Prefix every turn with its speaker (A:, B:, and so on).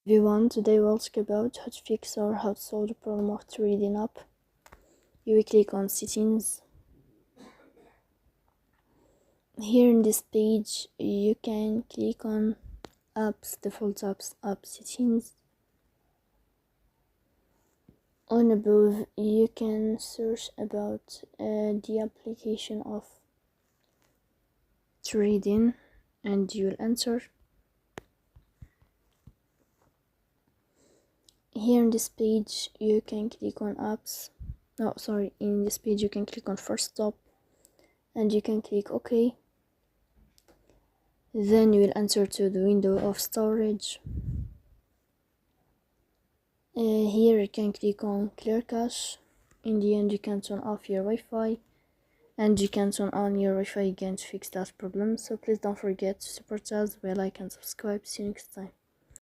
A: Everyone, today we'll talk about how to fix or how to solve the problem of 3D app. You will click on settings. Here in this page you can click on apps, default apps, app settings. On above you can search about the application of 3D and you will enter. Here in this page you can click on apps. In this page you can click on first stop and you can click OK. Then you will enter to the window of storage. Here you can click on clear cache. In the end you can turn off your Wi-Fi and you can turn on your Wi-Fi again to fix that problem. So please don't forget to support us by like and subscribe. See you next time.